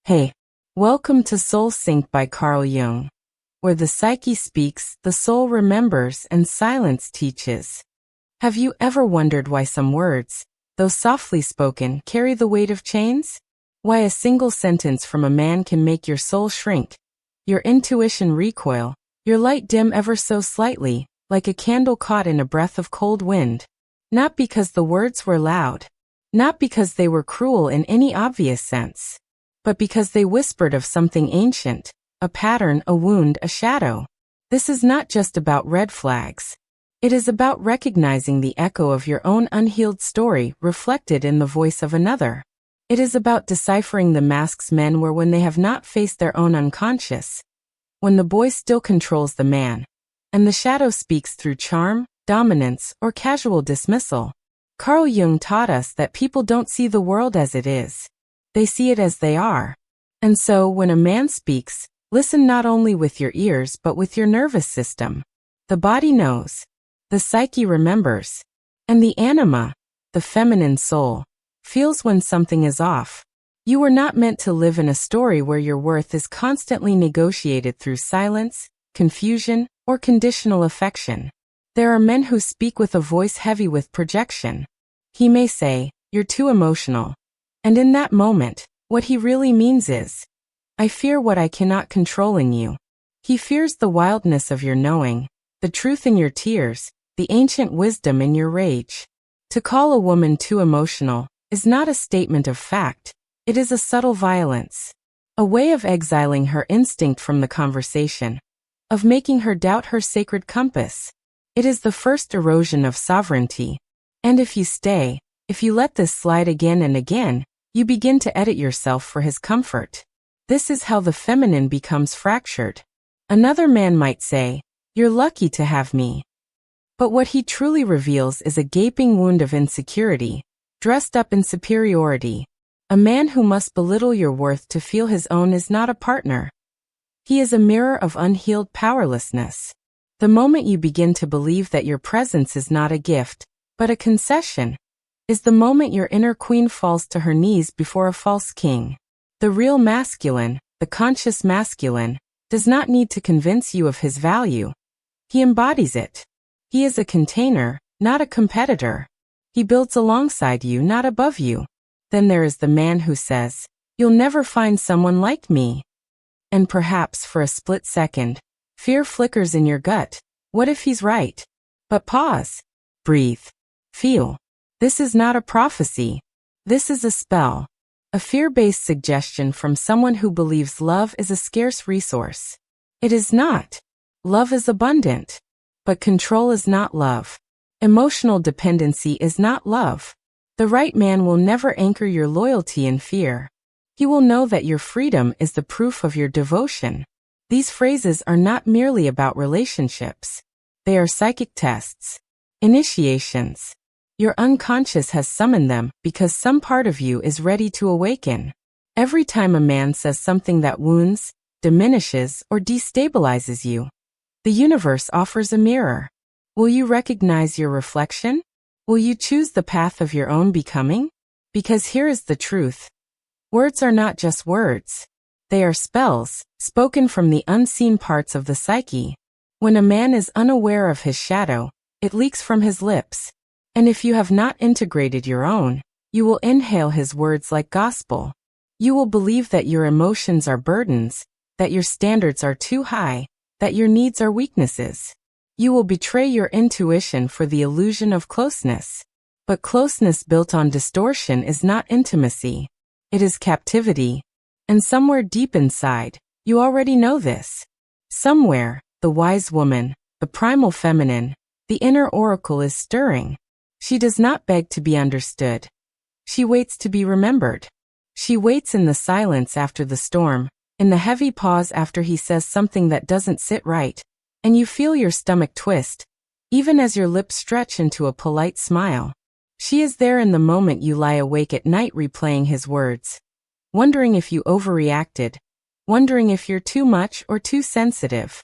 Hey, welcome to SoulSync by Carl Jung, where the psyche speaks, the soul remembers, and silence teaches. Have you ever wondered why some words, though softly spoken, carry the weight of chains? Why a single sentence from a man can make your soul shrink, your intuition recoil, your light dim ever so slightly, like a candle caught in a breath of cold wind? Not because the words were loud, not because they were cruel in any obvious sense, but because they whispered of something ancient, a pattern, a wound, a shadow. This is not just about red flags. It is about recognizing the echo of your own unhealed story reflected in the voice of another. It is about deciphering the masks men wear when they have not faced their own unconscious, when the boy still controls the man, and the shadow speaks through charm, dominance, or casual dismissal. Carl Jung taught us that people don't see the world as it is. They see it as they are. And so, when a man speaks, listen not only with your ears but with your nervous system. The body knows. The psyche remembers. And the anima, the feminine soul, feels when something is off. You were not meant to live in a story where your worth is constantly negotiated through silence, confusion, or conditional affection. There are men who speak with a voice heavy with projection. He may say, "You're too emotional." And in that moment, what he really means is, "I fear what I cannot control in you." He fears the wildness of your knowing, the truth in your tears, the ancient wisdom in your rage. To call a woman too emotional is not a statement of fact, it is a subtle violence. A way of exiling her instinct from the conversation, of making her doubt her sacred compass. It is the first erosion of sovereignty. And if you stay, if you let this slide again and again, you begin to edit yourself for his comfort. This is how the feminine becomes fractured. Another man might say, "You're lucky to have me." But what he truly reveals is a gaping wound of insecurity, dressed up in superiority. A man who must belittle your worth to feel his own is not a partner. He is a mirror of unhealed powerlessness. The moment you begin to believe that your presence is not a gift, but a concession, is the moment your inner queen falls to her knees before a false king. The real masculine, the conscious masculine, does not need to convince you of his value. He embodies it. He is a container, not a competitor. He builds alongside you, not above you. Then there is the man who says, "You'll never find someone like me." And perhaps for a split second, fear flickers in your gut. What if he's right? But pause. Breathe. Feel. This is not a prophecy. This is a spell. A fear-based suggestion from someone who believes love is a scarce resource. It is not. Love is abundant. But control is not love. Emotional dependency is not love. The right man will never anchor your loyalty in fear. He will know that your freedom is the proof of your devotion. These phrases are not merely about relationships. They are psychic tests. Initiations. Your unconscious has summoned them because some part of you is ready to awaken. Every time a man says something that wounds, diminishes, or destabilizes you, the universe offers a mirror. Will you recognize your reflection? Will you choose the path of your own becoming? Because here is the truth. Words are not just words. They are spells, spoken from the unseen parts of the psyche. When a man is unaware of his shadow, it leaks from his lips. And if you have not integrated your own, you will inhale his words like gospel. You will believe that your emotions are burdens, that your standards are too high, that your needs are weaknesses. You will betray your intuition for the illusion of closeness. But closeness built on distortion is not intimacy. It is captivity. And somewhere deep inside, you already know this. Somewhere, the wise woman, the primal feminine, the inner oracle is stirring. She does not beg to be understood. She waits to be remembered. She waits in the silence after the storm, in the heavy pause after he says something that doesn't sit right, and you feel your stomach twist, even as your lips stretch into a polite smile. She is there in the moment you lie awake at night replaying his words, wondering if you overreacted, wondering if you're too much or too sensitive.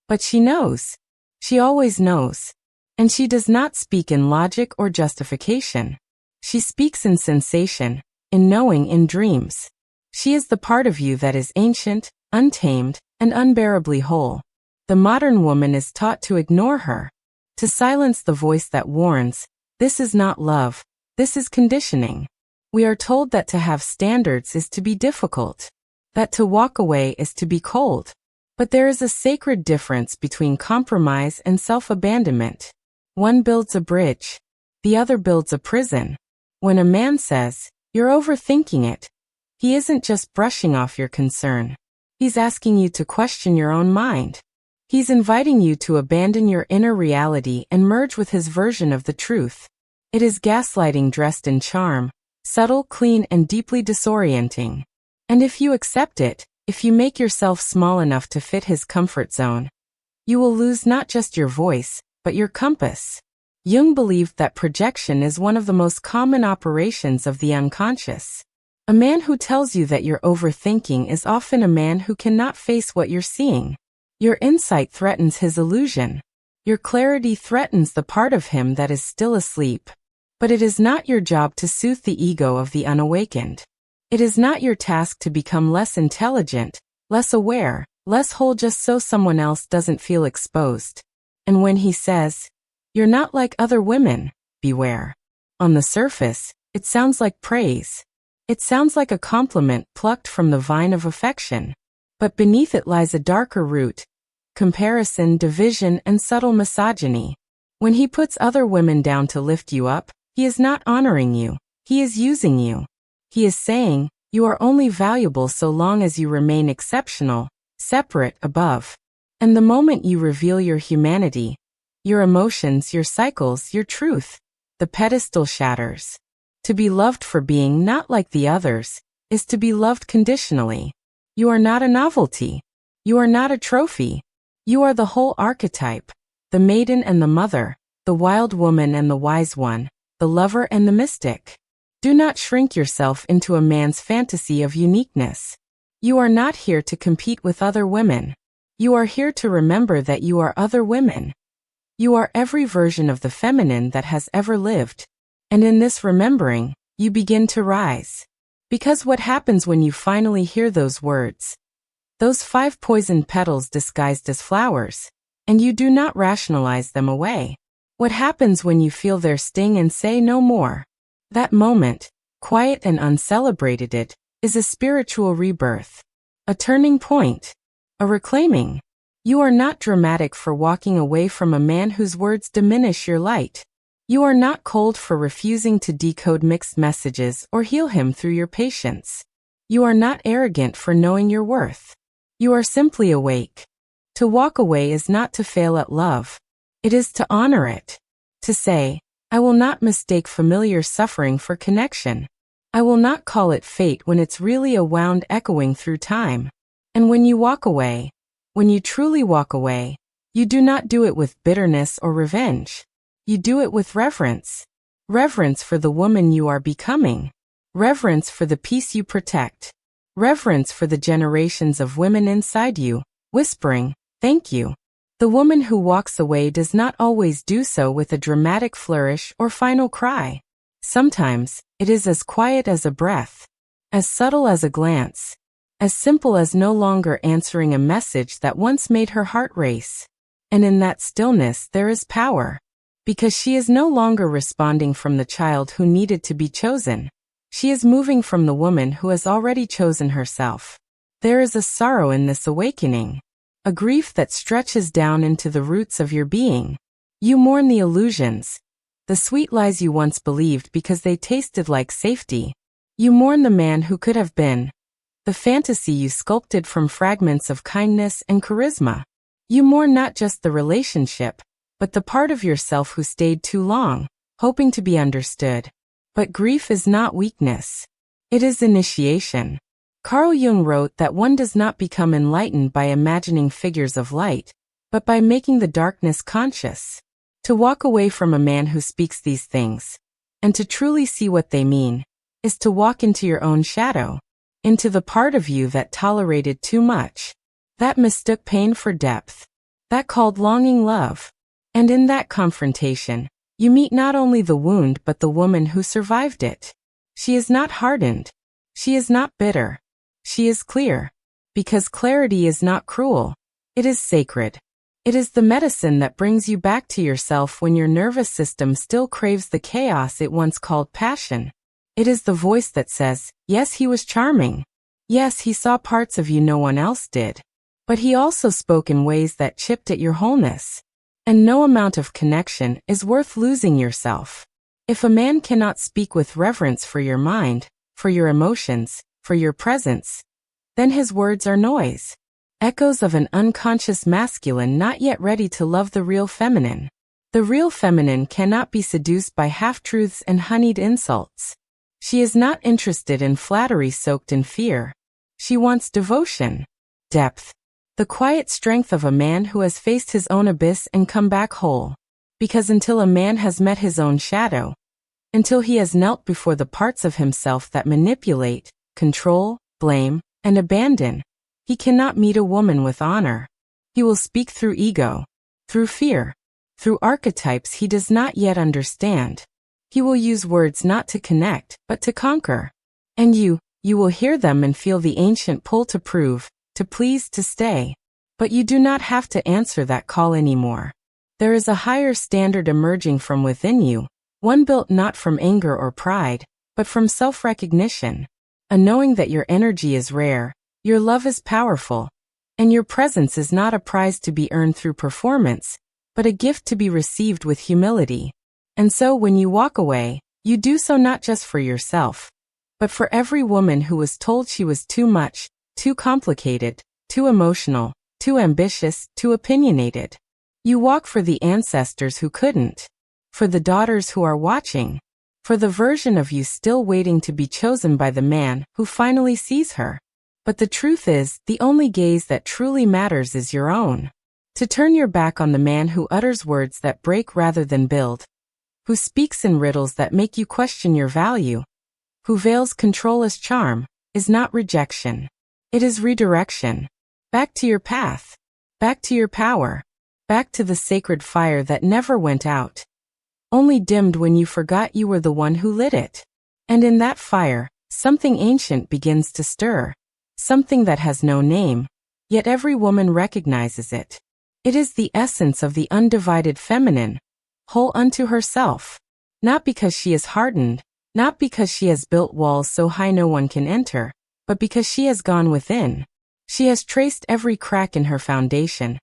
But she knows. She always knows. And she does not speak in logic or justification. She speaks in sensation, in knowing, in dreams. She is the part of you that is ancient, untamed, and unbearably whole. The modern woman is taught to ignore her, to silence the voice that warns, this is not love, this is conditioning. We are told that to have standards is to be difficult, that to walk away is to be cold. But there is a sacred difference between compromise and self-abandonment. One builds a bridge, the other builds a prison. When a man says, you're overthinking it, he isn't just brushing off your concern. He's asking you to question your own mind. He's inviting you to abandon your inner reality and merge with his version of the truth. It is gaslighting dressed in charm, subtle, clean, and deeply disorienting. And if you accept it, if you make yourself small enough to fit his comfort zone, you will lose not just your voice, but your compass. Jung believed that projection is one of the most common operations of the unconscious. A man who tells you that you're overthinking is often a man who cannot face what you're seeing. Your insight threatens his illusion. Your clarity threatens the part of him that is still asleep. But it is not your job to soothe the ego of the unawakened. It is not your task to become less intelligent, less aware, less whole just so someone else doesn't feel exposed. And when he says, you're not like other women, beware. On the surface, it sounds like praise. It sounds like a compliment plucked from the vine of affection. But beneath it lies a darker root, comparison, division, and subtle misogyny. When he puts other women down to lift you up, he is not honoring you, he is using you. He is saying, you are only valuable so long as you remain exceptional, separate, above. And the moment you reveal your humanity, your emotions, your cycles, your truth, the pedestal shatters. To be loved for being not like the others is to be loved conditionally. You are not a novelty. You are not a trophy. You are the whole archetype, the maiden and the mother, the wild woman and the wise one, the lover and the mystic. Do not shrink yourself into a man's fantasy of uniqueness. You are not here to compete with other women. You are here to remember that you are other women. You are every version of the feminine that has ever lived. And in this remembering, you begin to rise. Because what happens when you finally hear those words? Those 5 poisoned petals disguised as flowers, and you do not rationalize them away. What happens when you feel their sting and say no more? That moment, quiet and uncelebrated, is a spiritual rebirth. A turning point. A reclaiming. You are not dramatic for walking away from a man whose words diminish your light. You are not cold for refusing to decode mixed messages or heal him through your patience. You are not arrogant for knowing your worth. You are simply awake. To walk away is not to fail at love. It is to honor it. To say, I will not mistake familiar suffering for connection. I will not call it fate when it's really a wound echoing through time. And when you walk away, when you truly walk away, you do not do it with bitterness or revenge. You do it with reverence. Reverence for the woman you are becoming. Reverence for the peace you protect. Reverence for the generations of women inside you, whispering, thank you. The woman who walks away does not always do so with a dramatic flourish or final cry. Sometimes, it is as quiet as a breath, as subtle as a glance, as simple as no longer answering a message that once made her heart race. And in that stillness there is power. Because she is no longer responding from the child who needed to be chosen. She is moving from the woman who has already chosen herself. There is a sorrow in this awakening. A grief that stretches down into the roots of your being. You mourn the illusions, the sweet lies you once believed because they tasted like safety. You mourn the man who could have been, the fantasy you sculpted from fragments of kindness and charisma. You mourn not just the relationship, but the part of yourself who stayed too long, hoping to be understood. But grief is not weakness. It is initiation. Carl Jung wrote that one does not become enlightened by imagining figures of light, but by making the darkness conscious. To walk away from a man who speaks these things, and to truly see what they mean, is to walk into your own shadow, into the part of you that tolerated too much, that mistook pain for depth, that called longing love. And in that confrontation, you meet not only the wound but the woman who survived it. She is not hardened. She is not bitter. She is clear. Because clarity is not cruel. It is sacred. It is the medicine that brings you back to yourself when your nervous system still craves the chaos it once called passion. It is the voice that says, yes, he was charming. Yes, he saw parts of you no one else did. But he also spoke in ways that chipped at your wholeness. And no amount of connection is worth losing yourself. If a man cannot speak with reverence for your mind, for your emotions, for your presence, then his words are noise. Echoes of an unconscious masculine not yet ready to love the real feminine. The real feminine cannot be seduced by half-truths and honeyed insults. She is not interested in flattery soaked in fear. She wants devotion, depth, the quiet strength of a man who has faced his own abyss and come back whole. Because until a man has met his own shadow, until he has knelt before the parts of himself that manipulate, control, blame, and abandon, he cannot meet a woman with honor. He will speak through ego, through fear, through archetypes he does not yet understand. He will use words not to connect, but to conquer. And you will hear them and feel the ancient pull to prove, to please, to stay. But you do not have to answer that call anymore. There is a higher standard emerging from within you, one built not from anger or pride, but from self-recognition. A knowing that your energy is rare, your love is powerful, and your presence is not a prize to be earned through performance, but a gift to be received with humility. And so when you walk away, you do so not just for yourself, but for every woman who was told she was too much, too complicated, too emotional, too ambitious, too opinionated. You walk for the ancestors who couldn't, for the daughters who are watching, for the version of you still waiting to be chosen by the man who finally sees her. But the truth is, the only gaze that truly matters is your own. To turn your back on the man who utters words that break rather than build, who speaks in riddles that make you question your value, who veils control as charm, is not rejection. It is redirection. Back to your path. Back to your power. Back to the sacred fire that never went out, only dimmed when you forgot you were the one who lit it. And in that fire, something ancient begins to stir, something that has no name, yet every woman recognizes it. It is the essence of the undivided feminine, whole unto herself. Not because she is hardened, not because she has built walls so high no one can enter, but because she has gone within. She has traced every crack in her foundation,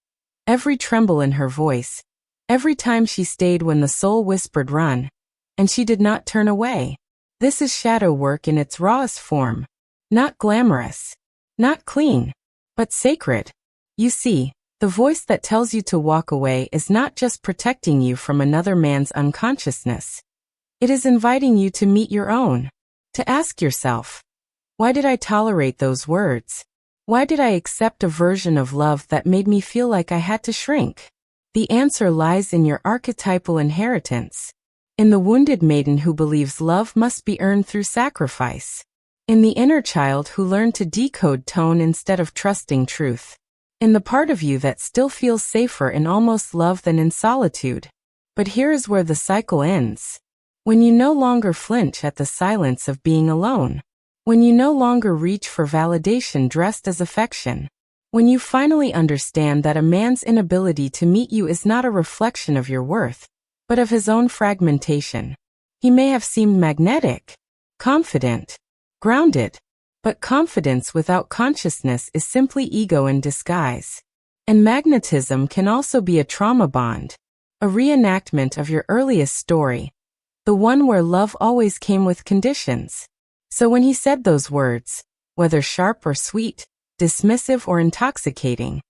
every tremble in her voice, every time she stayed when the soul whispered run, and she did not turn away. This is shadow work in its rawest form. Not glamorous, not clean, but sacred. You see, the voice that tells you to walk away is not just protecting you from another man's unconsciousness. It is inviting you to meet your own. To ask yourself, why did I tolerate those words? Why did I accept a version of love that made me feel like I had to shrink? The answer lies in your archetypal inheritance. In the wounded maiden who believes love must be earned through sacrifice. In the inner child who learned to decode tone instead of trusting truth. In the part of you that still feels safer in almost love than in solitude. But here is where the cycle ends. When you no longer flinch at the silence of being alone. When you no longer reach for validation dressed as affection. When you finally understand that a man's inability to meet you is not a reflection of your worth, but of his own fragmentation. He may have seemed magnetic, confident, grounded, but confidence without consciousness is simply ego in disguise. And magnetism can also be a trauma bond, a reenactment of your earliest story, the one where love always came with conditions. So when he said those words, whether sharp or sweet, dismissive or intoxicating,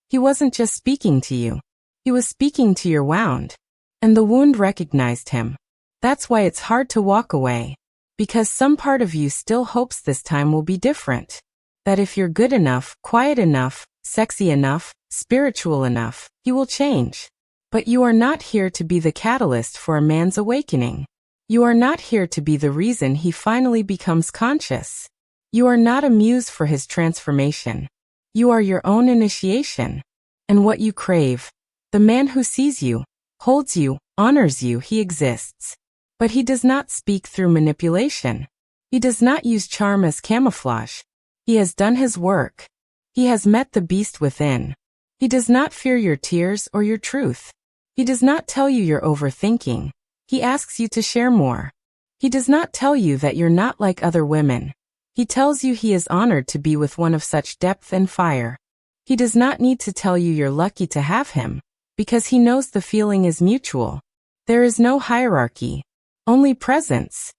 he wasn't just speaking to you. He was speaking to your wound. And the wound recognized him. That's why it's hard to walk away. Because some part of you still hopes this time will be different. That if you're good enough, quiet enough, sexy enough, spiritual enough, he will change. But you are not here to be the catalyst for a man's awakening. You are not here to be the reason he finally becomes conscious. You are not a muse for his transformation. You are your own initiation. And what you crave, the man who sees you, holds you, honors you, he exists. But he does not speak through manipulation. He does not use charm as camouflage. He has done his work. He has met the beast within. He does not fear your tears or your truth. He does not tell you you're overthinking. He asks you to share more. He does not tell you that you're not like other women. He tells you he is honored to be with one of such depth and fire. He does not need to tell you you're lucky to have him, because he knows the feeling is mutual. There is no hierarchy, only presence.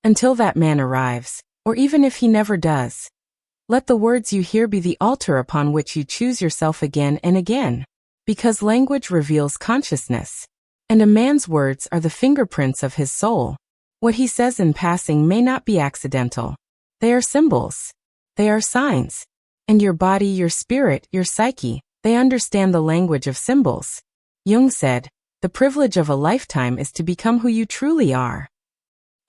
Until that man arrives, or even if he never does, let the words you hear be the altar upon which you choose yourself again and again, because language reveals consciousness, and a man's words are the fingerprints of his soul. What he says in passing may not be accidental. They are symbols. They are signs. And your body, your spirit, your psyche, they understand the language of symbols. Jung said, the privilege of a lifetime is to become who you truly are.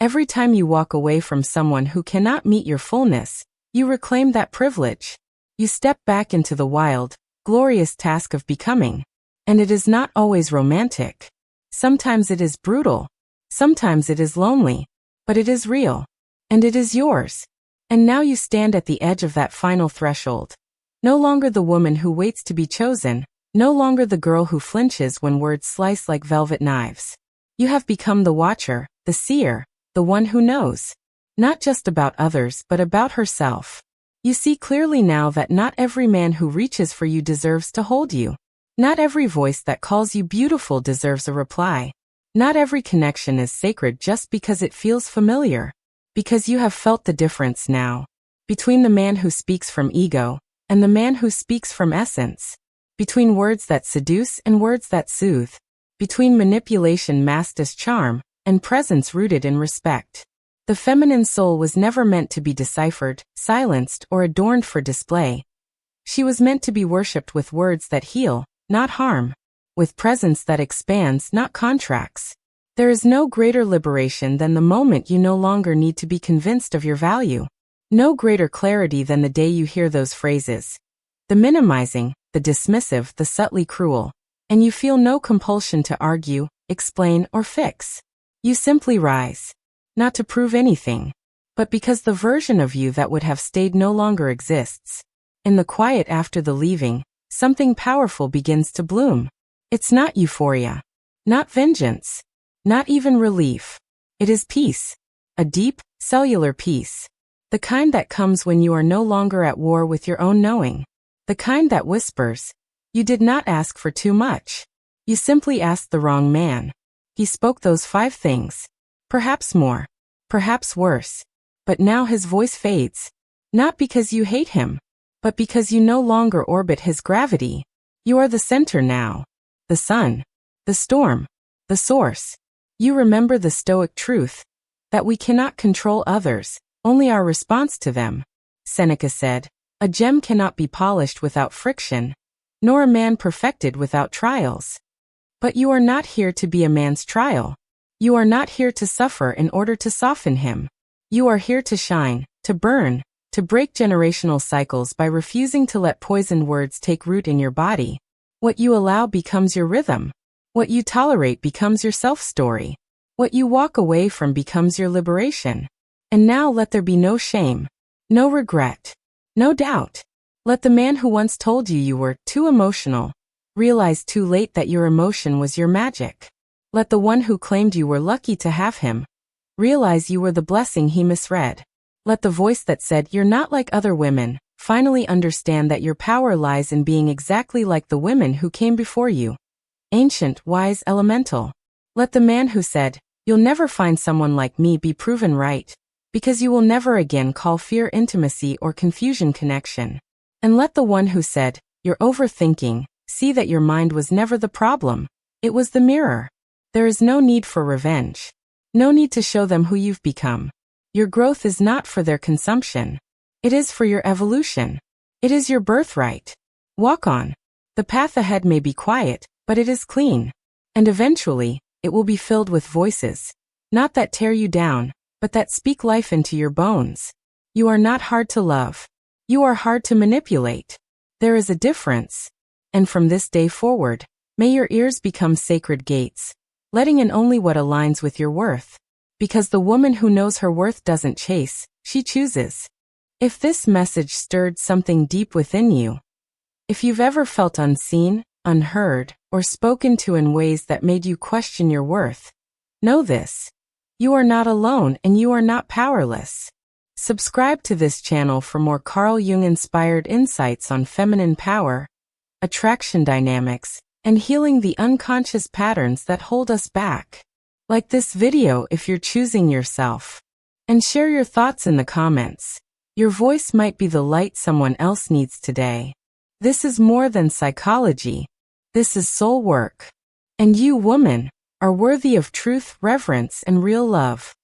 Every time you walk away from someone who cannot meet your fullness, you reclaim that privilege. You step back into the wild, glorious task of becoming. And it is not always romantic. Sometimes it is brutal. Sometimes it is lonely. But it is real. And it is yours. And now you stand at the edge of that final threshold. No longer the woman who waits to be chosen, no longer the girl who flinches when words slice like velvet knives. You have become the watcher, the seer, the one who knows. Not just about others but about herself. You see clearly now that not every man who reaches for you deserves to hold you. Not every voice that calls you beautiful deserves a reply. Not every connection is sacred just because it feels familiar. Because you have felt the difference now, between the man who speaks from ego, and the man who speaks from essence, between words that seduce and words that soothe, between manipulation masked as charm, and presence rooted in respect. The feminine soul was never meant to be deciphered, silenced, or adorned for display. She was meant to be worshipped with words that heal, not harm, with presence that expands, not contracts. There is no greater liberation than the moment you no longer need to be convinced of your value. No greater clarity than the day you hear those phrases. The minimizing, the dismissive, the subtly cruel. And you feel no compulsion to argue, explain, or fix. You simply rise. Not to prove anything, but because the version of you that would have stayed no longer exists. In the quiet after the leaving, something powerful begins to bloom. It's not euphoria. Not vengeance. Not even relief. It is peace. A deep, cellular peace. The kind that comes when you are no longer at war with your own knowing. The kind that whispers, you did not ask for too much. You simply asked the wrong man. He spoke those 5 things. Perhaps more. Perhaps worse. But now his voice fades. Not because you hate him, but because you no longer orbit his gravity. You are the center now. The sun. The storm. The source. You remember the Stoic truth, that we cannot control others, only our response to them. Seneca said, a gem cannot be polished without friction, nor a man perfected without trials. But you are not here to be a man's trial. You are not here to suffer in order to soften him. You are here to shine, to burn, to break generational cycles by refusing to let poisoned words take root in your body. What you allow becomes your rhythm. What you tolerate becomes your self-story. What you walk away from becomes your liberation. And now let there be no shame, no regret, no doubt. Let the man who once told you were too emotional realize too late that your emotion was your magic. Let the one who claimed you were lucky to have him realize you were the blessing he misread. Let the voice that said you're not like other women finally understand that your power lies in being exactly like the women who came before you. Ancient, wise, elemental. Let the man who said, you'll never find someone like me be proven right, because you will never again call fear intimacy or confusion connection. And let the one who said, you're overthinking, see that your mind was never the problem. It was the mirror. There is no need for revenge. No need to show them who you've become. Your growth is not for their consumption. It is for your evolution. It is your birthright. Walk on. The path ahead may be quiet, but it is clean. And eventually, it will be filled with voices. Not that tear you down, but that speak life into your bones. You are not hard to love. You are hard to manipulate. There is a difference. And from this day forward, may your ears become sacred gates, letting in only what aligns with your worth. Because the woman who knows her worth doesn't chase, she chooses. If this message stirred something deep within you, if you've ever felt unseen, unheard, or spoken to in ways that made you question your worth, know this: you are not alone and you are not powerless. Subscribe to this channel for more Carl Jung-inspired insights on feminine power, attraction dynamics, and healing the unconscious patterns that hold us back. Like this video if you're choosing yourself. And share your thoughts in the comments. Your voice might be the light someone else needs today. This is more than psychology. This is soul work. And you, woman, are worthy of truth, reverence, and real love.